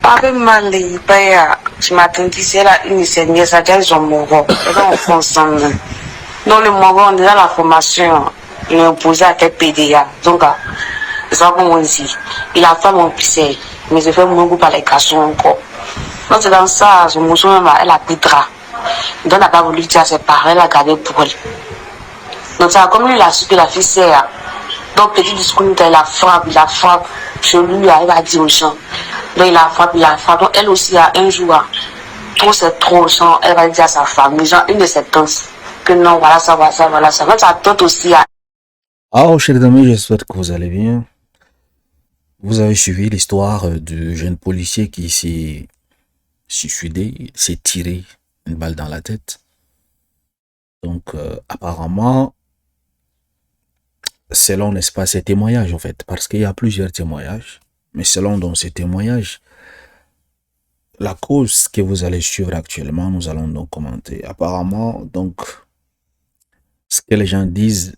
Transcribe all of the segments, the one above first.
Ave mali baya matintisi la une ça qu'elles ont mort. Et donc on fonctionne. Dans le moment on est dans la formation, il est opposé à quel PDA. Donc ça bon ici. Il a fait mon pissé, mais je fais mon goût par les garçons encore. Donc c'est dans ça, son mousson elle a pris drap. Donc elle n'a pas voulu dire à ses parents, elle a gardé pour elle. Donc ça comme lui il a su que la fille c'est donc petit discours il la frappe chez lui, il a dit aux gens. Donc il la frappe. Donc elle aussi a un jour, trop c'est trop, genre, elle va dire à sa famille, genre une de ses tantes, que non, voilà ça. Donc sa tante aussi a. Alors, chers amis, j'espère que vous allez bien. Vous avez suivi l'histoire du jeune policier qui s'est suicidé, s'est tiré une balle dans la tête. Donc, apparemment, selon, n'est-ce pas, ces témoignages, en fait, parce qu'il y a plusieurs témoignages, mais selon donc ces témoignages, la cause que vous allez suivre actuellement, nous allons donc commenter. Apparemment, donc, ce que les gens disent,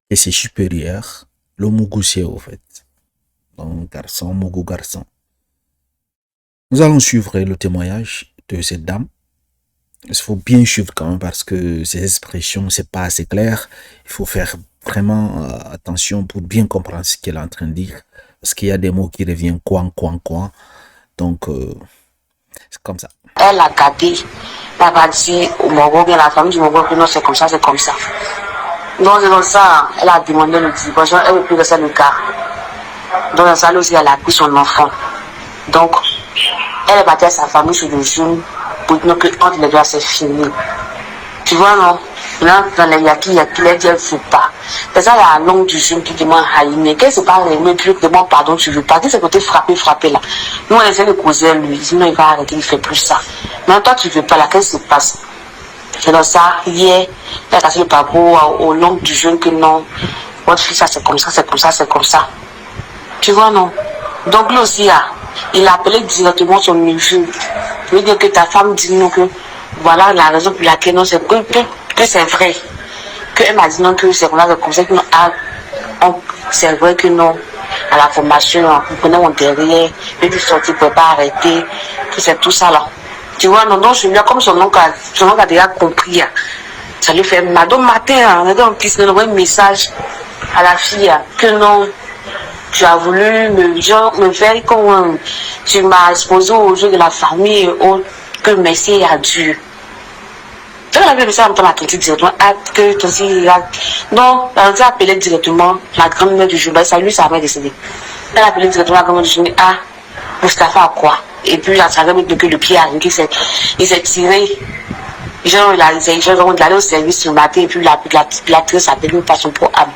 et c'est supérieur, le Mougoussier, au fait. Donc, garçon, Mougou garçon. Nous allons suivre le témoignage de cette dame. Il faut bien suivre quand même parce que ces expressions, c'est pas assez clair. Il faut faire vraiment attention pour bien comprendre ce qu'elle est en train de dire. Parce qu'il y a des mots qui reviennent coin. Donc, c'est comme ça. Elle a gardé. Elle va dire au Mogo, la famille du Mogo, que non, c'est comme ça. Donc, dans ça, elle a demandé le divorce. Elle veut plus laisser le gars. Donc, dans ça, elle aussi, elle a pris son enfant. Donc, elle est partie à sa famille sur le jour pour dire que entre les deux, c'est fini. Tu vois, non? Là, dans les yaki, les dit, elle ne faut pas. C'est ça, la langue du jeune qui demande haïné. Qu'elle ne sait pas aimer, puis demande pardon, tu veux pas. Qu'est-ce que tu frapper là? Nous, on essaie de causer lui. Sinon, il va arrêter, il ne fait plus ça. Mais toi, tu ne veux pas là, qu'est-ce qui se passe? C'est dans ça, hier, elle a cassé le parcours aux langues du jeune que non. Votre fille, ça, c'est comme ça. Tu vois, non? Donc, lui aussi, il a appelé directement son neveu. Il veut dire que ta femme dit non, que voilà la raison pour laquelle non, c'est que c'est vrai. Qu'elle m'a dit non, que c'est comme ça que non, c'est vrai que non, à la formation, vous prenez mon derrière, et puis sortir, ne peut pas arrêter, que c'est tout ça là. Tu vois, non, donc celui-là, comme son oncle a déjà compris, ça lui fait mal. Donc, matin, on a envoyé un message à la fille, que non. Tu as voulu me faire comme tu m'as exposé aux jeux de la famille que merci à Dieu. Tu as vu ça, on m'a dit directement que toi aussi, non, elle a appelé directement la grand-mère du jour, ça lui, ça va décédé. Elle a appelé directement la grand-mère du jour, Mustapha a quoi? Et puis, ça va mettre que le pied a il s'est tiré. Genre, il allé au service ce matin et puis la tresse a perdu par son programme.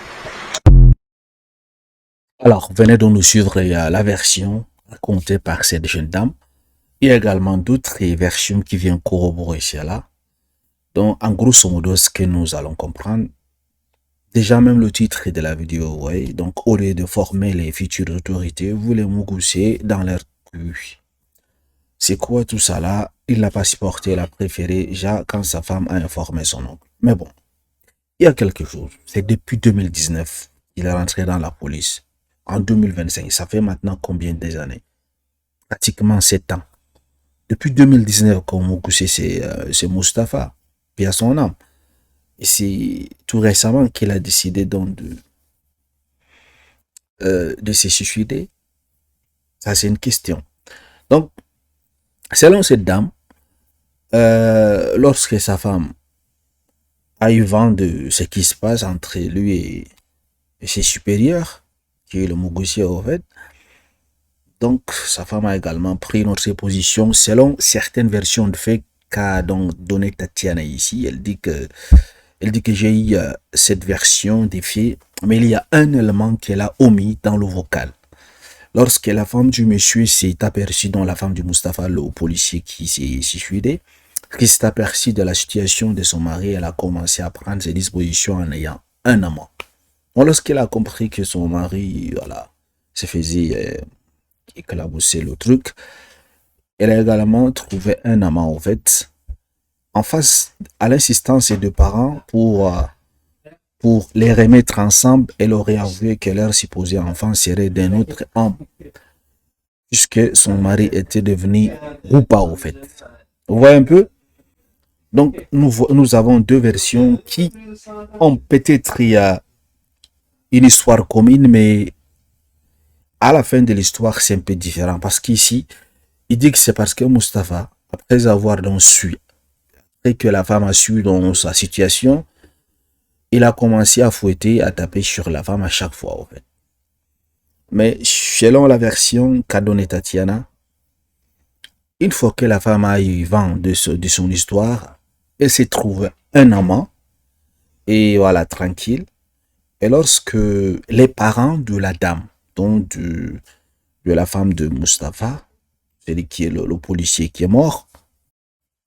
Alors, venez donc nous suivre la version racontée par cette jeune dame. Il y a également d'autres versions qui viennent corroborer cela. Donc, en grosso modo, ce que nous allons comprendre, déjà même le titre de la vidéo, ouais, donc au lieu de former les futures autorités, vous les mougoussez dans leur cul. C'est quoi tout ça là? Il l'a pas supporté, il a préféré déjà quand sa femme a informé son oncle. Mais bon, il y a quelque chose. C'est depuis 2019 qu'il est rentré dans la police. En 2025, ça fait maintenant combien d'années? Pratiquement 7 ans. Depuis 2019, comme Mougoussé, c'est Mustapha, puis à son âme. Et c'est tout récemment qu'il a décidé donc de se suicider. Ça, c'est une question. Donc, selon cette dame, lorsque sa femme a eu vent de ce qui se passe entre lui et ses supérieurs, qui est le Mougoussier en fait, donc sa femme a également pris notre position selon certaines versions de faits qu'a donc donné Tatiana ici. Elle dit que j'ai eu cette version des faits, mais il y a un élément qu'elle a omis dans le vocal. Lorsque la femme du monsieur s'est aperçue, dont la femme du Mustapha, le policier qui s'est suicidé, qui s'est aperçue de la situation de son mari, elle a commencé à prendre ses dispositions en ayant un amant. Bon, lorsqu'elle a compris que son mari, voilà, se faisait éclabousser le truc, elle a également trouvé un amant, en fait, en face à l'insistance des deux parents pour pour les remettre ensemble. Elle aurait avoué que leur supposé enfant serait d'un autre homme, puisque son mari était devenu Rupa au fait. Vous voyez un peu? Donc, nous avons deux versions qui ont peut-être une histoire commune, mais à la fin de l'histoire, c'est un peu différent. Parce qu'ici, il dit que c'est parce que Mustapha, après avoir donc su, après que la femme a su dans sa situation, il a commencé à fouetter, à taper sur la femme à chaque fois, en fait. Mais selon la version qu'a donnée Tatiana, une fois que la femme a eu vent de son histoire, elle s'est trouvée un amant, et voilà, tranquille. Et lorsque les parents de la dame, donc de la femme de Mustapha, celui qui est le policier qui est mort,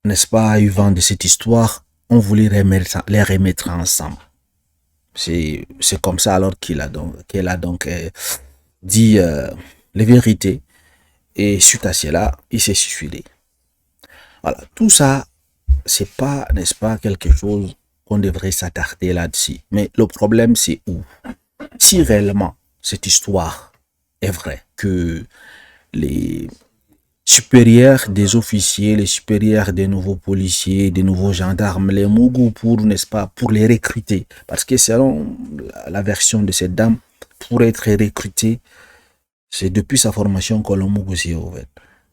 n'est-ce pas, a eu vent de cette histoire, on voulait les remettre ensemble. C'est comme ça alors qu'elle a donc dit les vérités. Et suite à cela, il s'est suicidé. Voilà, tout ça, c'est pas, n'est-ce pas, quelque chose qu'on devrait s'attarder là-dessus. Mais le problème, c'est où? Si réellement cette histoire est vraie, que les supérieurs des officiers, les supérieurs des nouveaux policiers, des nouveaux gendarmes, les Mougou pour, n'est-ce pas, pour les recruter. Parce que selon la version de cette dame, pour être recruté, c'est depuis sa formation que le Mougou s'y ouvert.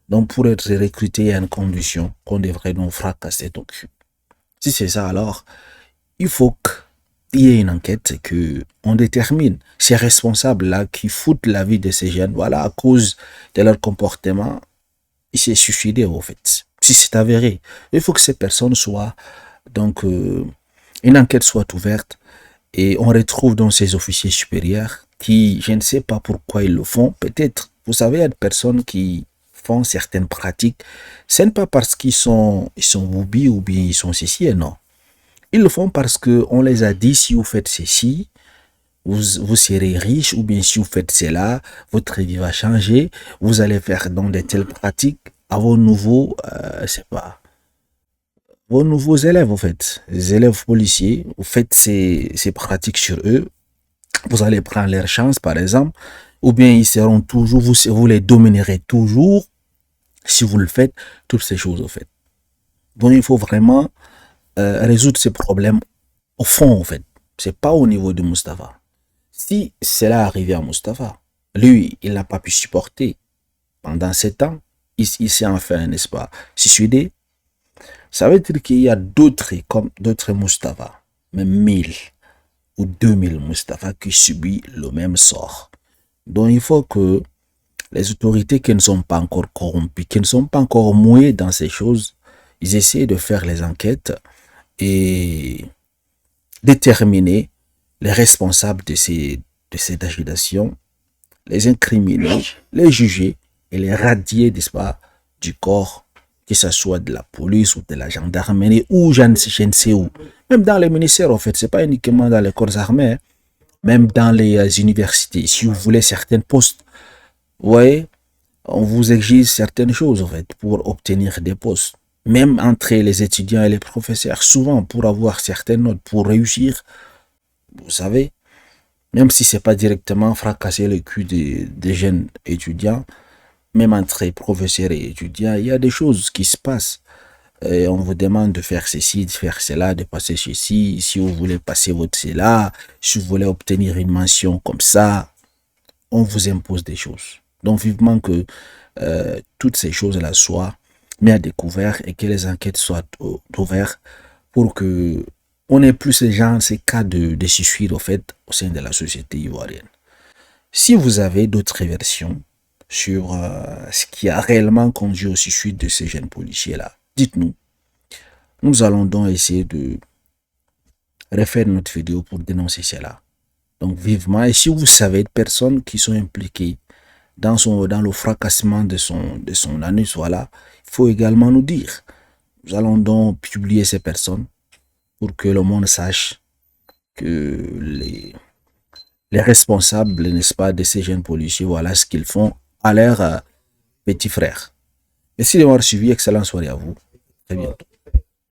Donc pour être recruté, il y a une condition qu'on devrait donc fracasser ton cul. Si c'est ça, alors il faut qu'il y ait une enquête, que on détermine ces responsables-là qui foutent la vie de ces jeunes, voilà, à cause de leur comportement, il s'est suicidé au fait. Si c'est avéré, il faut que ces personnes soient, donc, une enquête soit ouverte et on retrouve donc ces officiers supérieurs qui, je ne sais pas pourquoi ils le font, peut-être, vous savez, il y a des personnes qui font certaines pratiques, ce n'est pas parce qu'ils sont boubi ou bien ils sont ceci et non. Ils le font parce qu'on les a dit, si vous faites ceci, vous serez riche, ou bien si vous faites cela, votre vie va changer, vous allez faire dans de telles pratiques à vos nouveaux, c'est pas, vos nouveaux élèves, en fait, les élèves policiers, vous faites ces pratiques sur eux, vous allez prendre leur chance, par exemple, ou bien ils seront toujours, vous les dominerez toujours, si vous le faites, toutes ces choses, en fait. Donc, il faut vraiment résoudre ces problèmes au fond, en fait. C'est pas au niveau de Mustapha. Si cela arrivait à Mustapha, lui, il n'a pas pu supporter pendant 7 ans, il s'est enfin, n'est-ce pas, suicidé. Ça veut dire qu'il y a d'autres, comme d'autres Mustapha, même 1000 ou 2000 Mustapha qui subissent le même sort. Donc il faut que les autorités qui ne sont pas encore corrompues, qui ne sont pas encore mouillées dans ces choses, ils essaient de faire les enquêtes et déterminer les responsables de cette agitation, les incriminer, les juger et les radier, n'est-ce pas, du corps, que ce soit de la police ou de la gendarmerie ou je ne sais où. Même dans les ministères, en fait, c'est pas uniquement dans les corps armés, même dans les universités. Si vous voulez certains postes, vous voyez, on vous exige certaines choses, en fait, pour obtenir des postes. Même entre les étudiants et les professeurs, souvent pour avoir certaines notes, pour réussir, vous savez, même si c'est pas directement fracasser le cul des jeunes étudiants, même entre professeurs et étudiants, il y a des choses qui se passent. Et on vous demande de faire ceci, de faire cela, de passer ceci. Si vous voulez passer votre cela, si vous voulez obtenir une mention comme ça, on vous impose des choses. Donc vivement que toutes ces choses-là soient mises à découvert et que les enquêtes soient ouvertes pour que on n'ait plus ces cas de suicide au fait au sein de la société ivoirienne. Si vous avez d'autres versions sur ce qui a réellement conduit au suicide de ces jeunes policiers-là, dites-nous. Nous allons donc essayer de refaire notre vidéo pour dénoncer cela. Donc vivement, et si vous savez de personnes qui sont impliquées dans le fracassement de son anus, voilà, il faut également nous dire. Nous allons donc publier ces personnes pour que le monde sache que les responsables, n'est-ce pas, de ces jeunes policiers, voilà ce qu'ils font à leurs petits frères. Merci d'avoir suivi, excellente soirée à vous. Très bientôt.